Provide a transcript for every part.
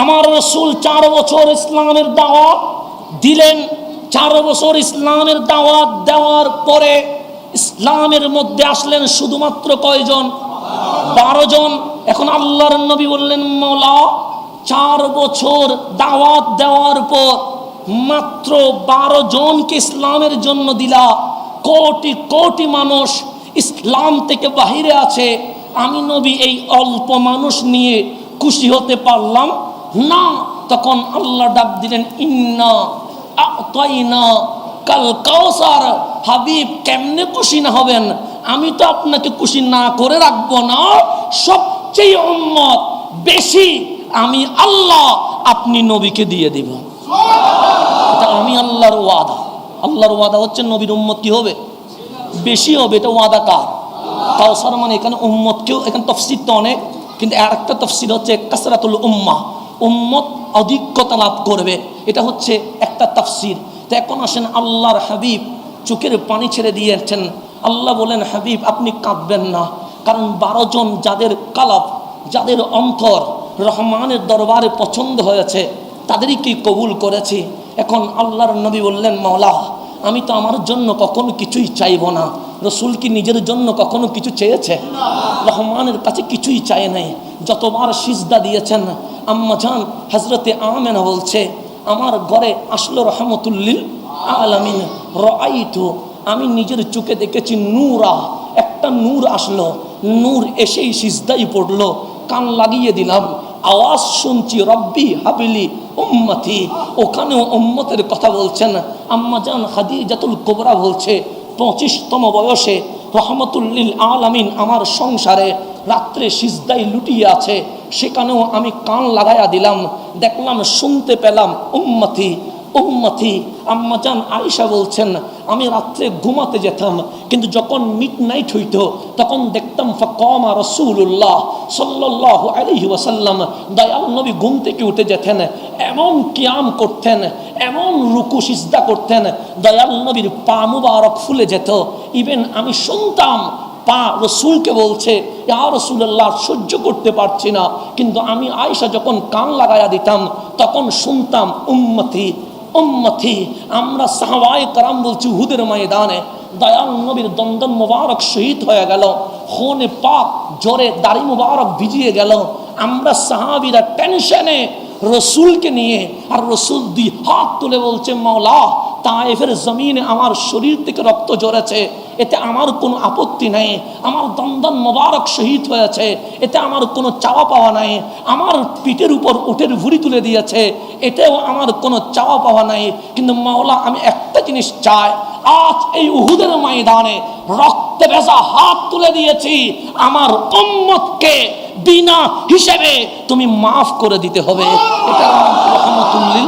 আমার রসুল 4 বছর ইসলামের দাওয়াত দিলেন। 4 বছর ইসলামের দাওয়াত দেওয়ার পরে ইসলামের মধ্যে আসলেন শুধুমাত্র কয়জন? 12 জন। এখন আল্লাহর নবী বললেন, মওলা 4 বছর দাওয়াত দেওয়ার পর মাত্র 12 জনকে ইসলামের জন্য দিলা, কোটি কোটি মানুষ ইসলাম থেকে বাহিরে আছে, আমি নবী এই অল্প মানুষ নিয়ে খুশি হতে পারলাম না। তখন আল্লাহ ডাক দিলেন, ইন্না আ'তাইনা কাল কাউসার। হাবিব কেমনে খুশি না হবেন? আমি তো আপনাকে খুশি না করে রাখবো না। সবচেয়ে উম্মত বেশি আমি আল্লাহ আপনি নবীকে দিয়ে দিব। এটা আমি আল্লাহর ওয়াদা। আল্লাহর ওয়াদা হচ্ছে নবীর উম্মত কি হবে? বেশি হবে। এটা ওয়াদা কার? কাউসার মানে এখানে উম্মত কেউ, এখানে তফসির তো অনেক, কিন্তু আর একটা তফসির হচ্ছে কাসরাতুল উম্মাহ, উম্মত অধিকতা লাভ করবে, এটা হচ্ছে একটা তাফসির। তো এখন আসেন আল্লাহর হাবিব চোখের পানি ছেড়ে দিয়েছেন। আল্লাহ বলেন, হাবিব আপনি কাঁদবেন না, কারণ 12 জন যাদের কালাব, যাদের অন্তর রহমানের দরবারে পছন্দ হয়েছে, তাদেরই কবুল করেছি। এখন আল্লাহর নবী বললেন, মাওলা আমি তো আমার জন্য কখনো কিছুই চাইব না। রসুল কি নিজের জন্য কখনো কিছু চেয়েছে? রহমানের কাছে কিছুই চায় নাই। যতবার সিজদা দিয়েছেন, আম্মা জান হযরতে আমেনা বলছে, আমার ঘরে আসলো রহমতুল্লিল আলামিন, রাআইতু, আমি নিজের চোখে দেখেছি নূরা, একটা নূর আসলো, নূর এসেই সিজদাই পড়লো, কান লাগিয়ে দিলাম, আওয়াজ শুনছি, রব্বি হাবিলি উম্মতি। ওখানেও উম্মতের কথা বলছেন। আম্মা জান খাদিজাতুল কুবরা বলছে, 25তম বয়সে রহমতুল্লিল আলামিন আমার সংসারে রাত্রে সিজদাই লুটিয়ে আছে, সেখানেও আমি কান লাগাইয়া দিলাম, দেখলাম, শুনতে পেলাম উম্মতি উম্মতি। আম্মা জান আয়েশা বলছেন, আমি রাত্রে ঘুমাতে যেতাম, কিন্তু যখন মিড নাইট হইত তখন দেখতাম ফাকামা রাসূলুল্লাহ সাল্লাল্লাহু আলাইহি ওয়াসাল্লাম, দয়াল নবী ঘুম থেকে উঠে যেতেন, এমন কিয়াম করতেন, এমন রুকু সিজদা করতেন, দয়াল নবীর পা মুবারক ফুলে যেত। ইভেন আমি শুনতাম পা রসুলকে বলছে, ইয়া রাসূলুল্লাহ সহ্য করতে পারছি না, কিন্তু আমি আয়েশা যখন কান লাগাইয়া দিতাম তখন শুনতাম উম্মতি উম্মতি। আমরা সাহাবায়ে কেরাম বলছি, উহুদের ময়দানে দয়াল নবীর দন্দন মুবারক শহীদ হয়ে গেল, খুনে পাক জোরে দাড়ি মুবারক ভিজিয়ে গেল। আমরা সাহাবীরা টেনশনে রসুলকে নিয়ে, আর রসুল 2 হাত তুলে বলছে, মাওলা তায়েফের জমিনে আমার শরীর থেকে রক্ত ঝরেছে, এতে আমার কোনো আপত্তি নাই, আমার দন্দন মোবারক শহীদ হয়েছে, এতে আমার কোনো চাওয়া পাওয়া নাই, আমার পিঠের উপর উটের ভুঁড়ি তুলে দিয়েছে, এতেও আমার কোনো চাওয়া পাওয়া নাই, কিন্তু মাওলা আমি একটা জিনিস চাই, আজ এই উহুদের ময়দানে রক্তে ভেজা হাত তুলে দিয়েছি, আমার উম্মতকে বিনা হিসেবে তুমি মাফ করে দিতে হবে। এটা রহমতুল্লিল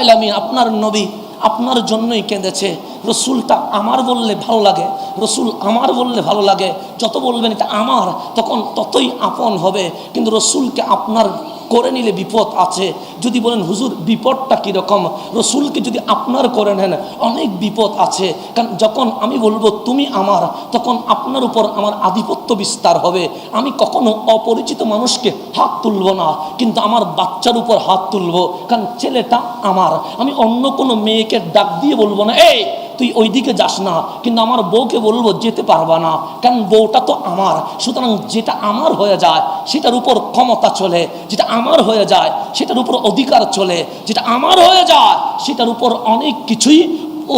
আলামিন, আপনার নবী আপনার জন্যই কেঁদেছে। রসুলটা আমার বললে ভালো লাগে, রসুল আমার বললে ভালো লাগে, যত বলবেন এটা আমার তখন ততই আপন হবে। কিন্তু রসুলকে আপনার করে নিলে বিপদ আছে। যদি বলেন হুজুর বিপদটা কীরকম, রসুলকে যদি আপনার করে নেন অনেক বিপদ আছে। কারণ যখন আমি বলবো তুমি আমার, তখন আপনার উপর আমার আধিপত্য বিস্তার হবে। আমি কখনো অপরিচিত মানুষকে হাত তুলবো না, কিন্তু আমার বাচ্চার উপর হাত তুলবো, কারণ ছেলেটা আমার। আমি অন্য কোনো মেয়েকে ডাক দিয়ে বলবো না, এই তুই ওইদিকে যাস না, কিন্তু আমার বউকে বলবো যেতে পারবা না, কারণ বউটা তো আমার। সুতরাং যেটা আমার হয়ে যায় সেটার উপর ক্ষমতা চলে, যেটা আমার হয়ে যায় সেটার উপর অধিকার চলে, যেটা আমার হয়ে যায় সেটার উপর অনেক কিছুই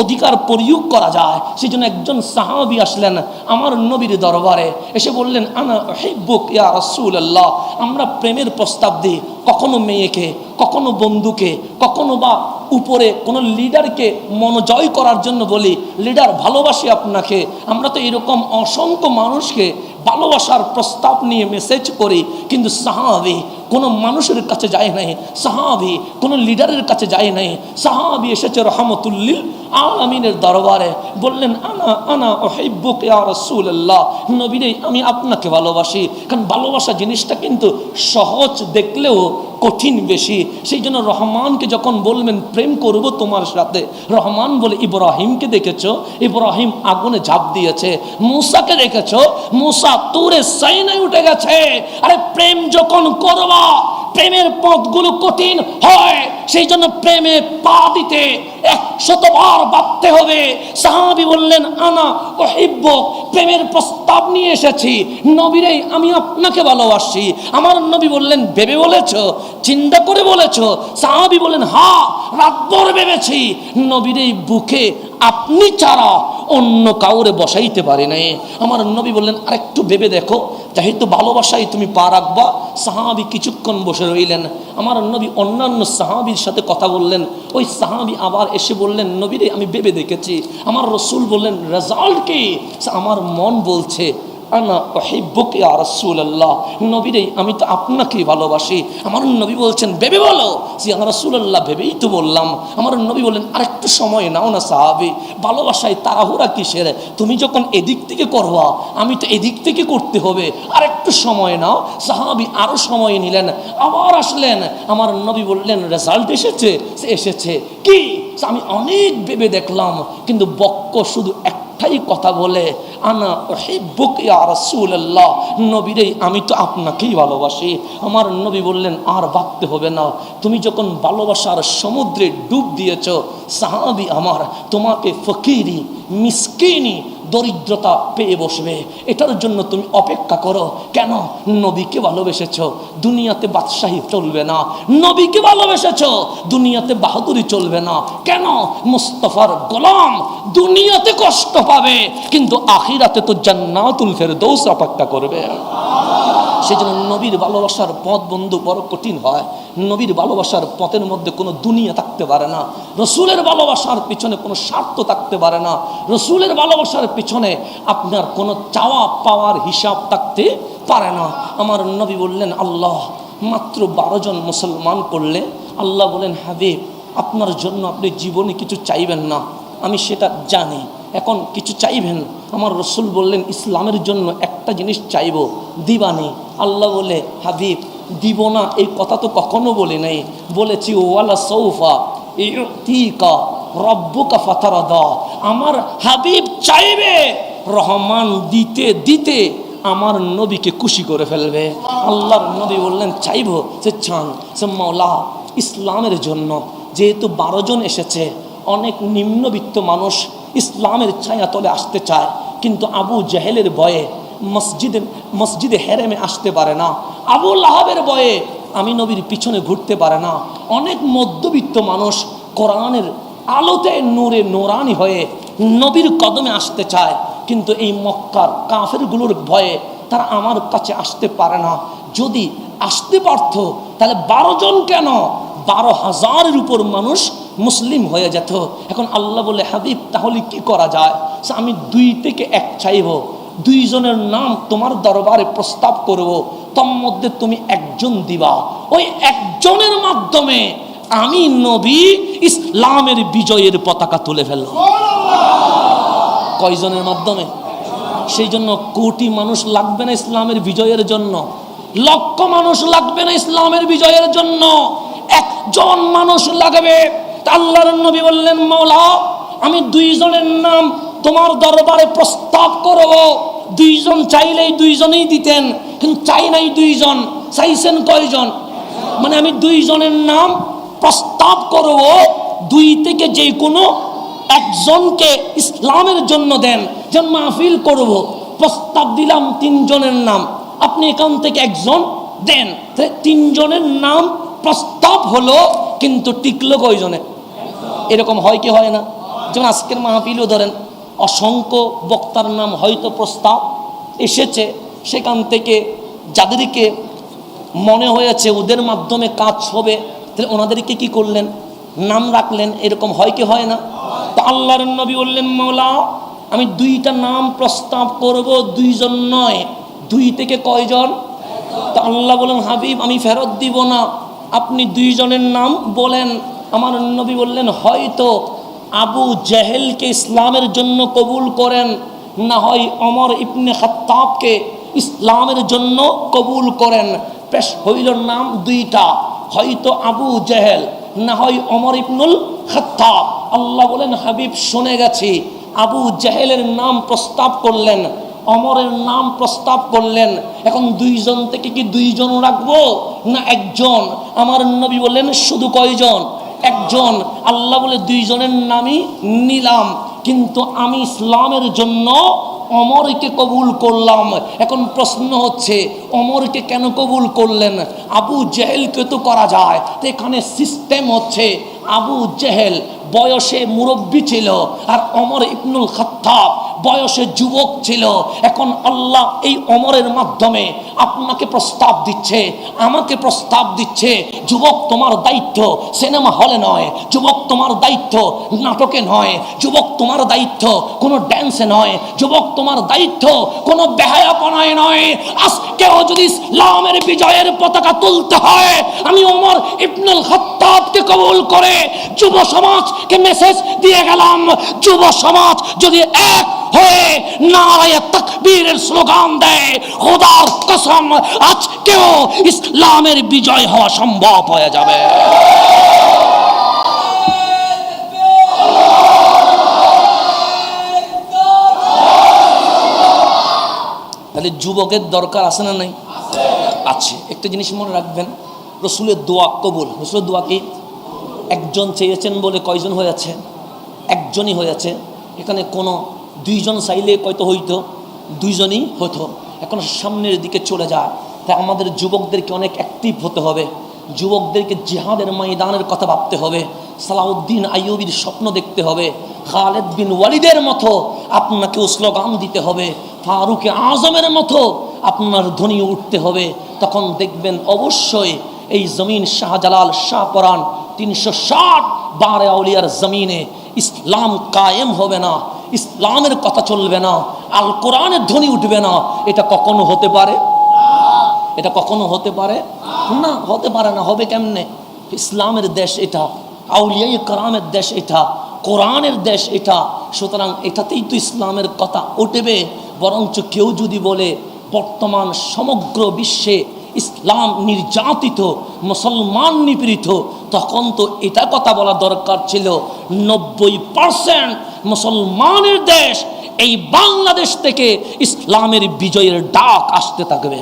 অধিকার প্রয়োগ করা যায়। সেই জন্য একজন সাহাবী আসলেন আমার নবীর দরবারে, এসে বললেন, আনা উহিব্বুক ইয়া রাসূলুল্লাহ। আমরা প্রেমের প্রস্তাব দিই, কখনো মেয়েকে, কখনো বন্ধুকে, কখনো বা উপরে কোনো লিডারকে মনোজয় করার জন্য বলি, লিডার ভালোবাসি আপনাকে। আমরা তো এরকম অসংখ্য মানুষকে ভালোবাসার প্রস্তাব নিয়ে মেসেজ করি, কিন্তু সাহাবী কোনো মানুষের কাছে যায় নাই, সাহাবী কোনো লিডারের কাছে যায় নাই। সাহাবী এসেছে রহমতুল্লিল আলামিনের দরবারে, বললেন, আনা আনা উহিব্বুক ইয়া রাসূলুল্লাহ, নবীরে আমি আপনাকে ভালোবাসি। কারণ ভালোবাসা জিনিসটা কিন্তু সহজ দেখলেও কঠিন বেশি। সেই জন্য রহমানকে যখন বলবেন প্রেম করব তোমার সাথে, রহমান বলে, ইব্রাহিমকে দেখেছো, ইব্রাহিম আগুনে ঝাঁপ দিয়েছে। মূসাকে দেখেছো, মূসা তুরে সাইনায় উঠে গেছে। আরে প্রেম যখন করবা, প্রেমের পথগুলো কঠিন হয়, সেই জন্য প্রেমে পা দিতে 100 বার ভাবতে হবে। সাহাবী বললেন আনা উহিব্বুক, প্রেমের প্রস্তাব নিয়ে এসেছি নবীরে, আমি আপনাকে ভালোবাসি। আমার নবী বললেন ভেবে বলেছো, চিন্তা করে বলেছো? সাহাবী বললেন হ্যাঁ, রাতভর ভেবেছি। নবীরে বুকে আপনি ছাড়া অন্য কাউরে বসাইতে পারি নাই। আমার নবী বললেন আরেকটু ভেবে দেখো, যেহেতু ভালোবাসাই তুমি পা রাখবা। সাহাবী কিছুক্ষণ বসে রইলেন। আমার নবী অন্যান্য সাহাবীর সাথে কথা বললেন। ওই সাহাবী আবার এসে বললেন নবীরে আমি ভেবে দেখেছি। আমার রসুল বললেন রেজাল্ট কি? আমার মন বলছে আনা উহিব্বুকা ইয়া রাসূলুল্লাহ, নবীরে আমি তো আপনাকেই ভালোবাসি। আমার নবী বলছেন ভেবে বলো। ইয়া রাসূলুল্লাহ, ভেবেই তো বললাম। আমার নবী বললেন আরেকটু সময় নাও না সাহাবী, ভালোবাসায় তাড়াহুড়া কিসের? তুমি যখন এদিক থেকে করবা, আমি তো এদিক থেকে করতে হবে, আরেকটু সময় নাও। সাহাবী আরো সময় নিলেন, আবার আসলেন। আমার নবী বললেন রেজাল্ট এসেছে? এসেছে কি? আমি অনেক ভেবে দেখলাম, কিন্তু বক্ক শুধু একটাই কথা বলে আনা উহিব্বুকা ইয়া রাসূলুল্লাহ, নবীরে আমি তো আপনাকেই ভালোবাসি। আমার নবী বললেন আর ভাবতে হবে না, তুমি যখন ভালোবাসার সমুদ্রে ডুব দিয়েছ সাহাবী আমার, তোমাকে ফকিরি মিসকিনি দরিদ্রতা পেয়ে বসবে, এটার জন্য তুমি অপেক্ষা করো। কেন? নবীকে ভালোবেসেছ, দুনিয়াতে বাদশাহী চলবে না। নবীকে ভালোবেসেছ, দুনিয়াতে বাহাদুরি চলবে না। কেন? মুস্তাফার গোলাম দুনিয়াতে কষ্ট পাবে, কিন্তু আখিরাতে তো জান্নাতুল ফেরদৌস অপেক্ষা করবে। সেজন্য নবীর ভালোবাসার পথ বন্ধু বড় কঠিন হয়। নবীর ভালোবাসার পথের মধ্যে কোনো দুনিয়া থাকতে পারে না। রসুলের ভালোবাসার পিছনে কোনো স্বার্থ থাকতে পারে না। রসুলের ভালোবাসার পিছনে আপনার কোনো চাওয়া পাওয়ার হিসাব থাকতে পারে না। আমার নবী বললেন আল্লাহ মাত্র 12 জন মুসলমান করলে, আল্লাহ বলেন হাবিব আপনার জন্য আপনি জীবনে কিছু চাইবেন না, আমি সেটা জানি, এখন কিছু চাইবেন? আমার রসুল বললেন ইসলামের জন্য একটা জিনিস চাইব, দিবানি। আল্লাহ বলে হাবিব দিব না এই কথা তো কখনো বলি নাই, বলেছি ওয়ালা সৌফা ইউতিকা রব্বুকা ফাতারদা। আমার হাবিব চাইবে, রহমান দিতে দিতে আমার নবীকে খুশি করে ফেলবে। আল্লাহর নবী বললেন চাইবো? সে চান, সে মাওলা ইসলামের জন্য যেহেতু 12 জন এসেছে, অনেক নিম্নবিত্ত মানুষ ইসলামের ছায়া তলে আসতে চায়, কিন্তু আবু জেহেলের ভয়ে মসজিদে হেরেমে আসতে পারে না। আবু লাহাবের ভয়ে আমি নবীর পিছনে ঘুরতে পারে না। অনেক মধ্যবিত্ত মানুষ কোরআনের আলোতে নূরে নোরানি হয়ে নবীর কদমে আসতে চায়, কিন্তু এই মক্কার কাফেরগুলোর ভয়ে তারা আমার কাছে আসতে পারে না। যদি আসতে পারত তাহলে 12 জন কেন 12,000-এর উপর মানুষ মুসলিম হয়ে যেত। এখন আল্লাহ বলে হাবিব তাহলে কি করা যায়? আমি 2 থেকে 1 চাইব, 2 জনের নাম তোমার দরবারে প্রস্তাব করব, তোর মধ্যে তুমি একজন দিবা। ওই একজনের মাধ্যমে আমি নবী ইসলামের বিজয়ের পতাকা তুলে ফেলব। কয়জনের মাধ্যমে? সেই জন্য কোটি মানুষ লাগবে না ইসলামের বিজয়ের জন্য, লক্ষ মানুষ লাগবে না ইসলামের বিজয়ের জন্য, একজন মানুষ লাগবে। আল্লাহর নবী বললেন মাওলা আমি 2 জনের নাম তোমার দরবারে প্রস্তাব করব। 2 জন চাইলেই 2 জনেই দিতেন, কিন্তু চাই নাই 2 জন, চাইছেন কয়জন? মানে আমি 2 জনের নাম প্রস্তাব করব, 2 থেকে যে কোনো একজনকে ইসলামের জন্য দেন, যেন মাহফিল করব। প্রস্তাব দিলাম 3 জনের নাম, আপনি এখান থেকে একজন দেন। 3 জনের নাম প্রস্তাব হলো, কিন্তু টিকলো কয়জনে? এরকম হয় কি হয় না? যেমন আজকের মাহফিলও ধরেন, অসংখ্য বক্তার নাম হয়তো প্রস্তাব এসেছে, সেখান থেকে যাদেরকে মনে হয়েছে ওদের মাধ্যমে কাজ হবে, তাহলে ওনাদেরকে কি করলেন? নাম রাখলেন। এরকম হয় কি হয় না? তো আল্লাহর নবী বললেন মাওলা আমি 2টা নাম প্রস্তাব করব, 2 জন নয়, 2 থেকে কয়জন? তো আল্লাহ বলেন হাবিব আমি ফেরত দিব না, আপনি 2 জনের নাম বলেন। আমার নবী বললেন হয়তো আবু জেহেলকে ইসলামের জন্য কবুল করেন, না হয় ওমর ইবনে খাত্তাবকে ইসলামের জন্য কবুল করেন। পেশ হইল নাম 2টা, হয়তো আবু জেহেল, না হয় ওমর ইবনুল খাত্তাব। আল্লাহ বলেন হাবিব শুনে গেছি। আবু জেহেলের নাম প্রস্তাব করলেন, ওমরের নাম প্রস্তাব করলেন। এখন 2 জন থেকে কি 2 জন রাখবো, না একজন? আমার নবী বললেন শুধু কয়জন? একজন। আল্লাহ বলে দুইজনের নামই নিলাম, কিন্তু আমি ইসলামের জন্য ওমরকে কবুল করলাম। এখন প্রশ্ন হচ্ছে ওমরকে কেন কবুল করলেন? আবু জেহেলকে তো করা যায়। তো এখানে সিস্টেম হচ্ছে আবু জেহেল বয়সে মুরব্বী ছিল আর ওমর ইবনুল খাত্তাব বয়সে যুবক ছিল। এখন আল্লাহ এই ওমরের মাধ্যমে আপনাকে প্রস্তাব দিচ্ছে, আমাকে প্রস্তাব দিচ্ছে, যুবক তোমার দায়িত্ব সিনেমা হলে নয়, যুবক তোমার দায়িত্ব নাটকে নয়, যুবক তোমার দায়িত্ব কোনো ড্যান্সে নয়, যুবক তোমার দায়িত্ব কোনো বেহায়াপনায় নয়। আজকেও যদি ইসলামের বিজয়ের পতাকা তুলতে হয়, আমি ওমর ইবনুল খাত্তাবকে কবুল করে যুব সমাজকে মেসেজ দিয়ে গেলাম, যুব সমাজ যদি এক হয়ে নারায়ে তাকবীরের স্লোগান দেয়, খোদার কসম আজকেও ইসলামের বিজয় হওয়া সম্ভব হয়ে যাবে। তাহলে যুবকের দরকার আছে না নাই? আছে। একটা জিনিস মনে রাখবেন, রসুলের দোয়া কবুল। রসুলের দোয়া কি? একজন চেয়েছেন বলে কয়জন হয়েছে? একজনই হয়েছে। এখানে কোনো দুইজন চাইলে কয়তো হইতো? দুইজনই হতো। এখন সামনের দিকে চলে যায়। তাই আমাদের যুবকদেরকে অনেক অ্যাক্টিভ হতে হবে, যুবকদেরকে জিহাদের ময়দানের কথা ভাবতে হবে, সালাউদ্দিন আইয়ুবীর স্বপ্ন দেখতে হবে, খালেদ বিন ওয়ালিদের মতো আপনাকে স্লোগান দিতে হবে, ফারুক আজমের মতো আপনার ধ্বনি উঠতে হবে। তখন দেখবেন অবশ্যই এই জমিন শাহজালাল শাহপরান 360 বারে আউলিয়ার জমিনে ইসলাম কায়েম হবে না, ইসলামের কথা চলবে না, আল কোরআনের ধ্বনি উঠবে না। এটা কখনো হতে পারে? এটা কখনো হতে পারে না, হতে পারে না। হবে কেমনে? ইসলামের দেশ এটা, আউলিয়ায়ে কেরামের দেশ এটা, কোরআনের দেশ এটা। সুতরাং এটাতেই তো ইসলামের কথা উঠবে। বরঞ্চ কেউ যদি বলে বর্তমান সমগ্র বিশ্বে ইসলাম নির্যাতিত, মুসলমান নিপীড়িত, তখন তো এটা কথা বলা দরকার ছিল 90% মুসলমানের দেশ এই বাংলাদেশ থেকে ইসলামের বিজয়ের ডাক আসতে থাকবে।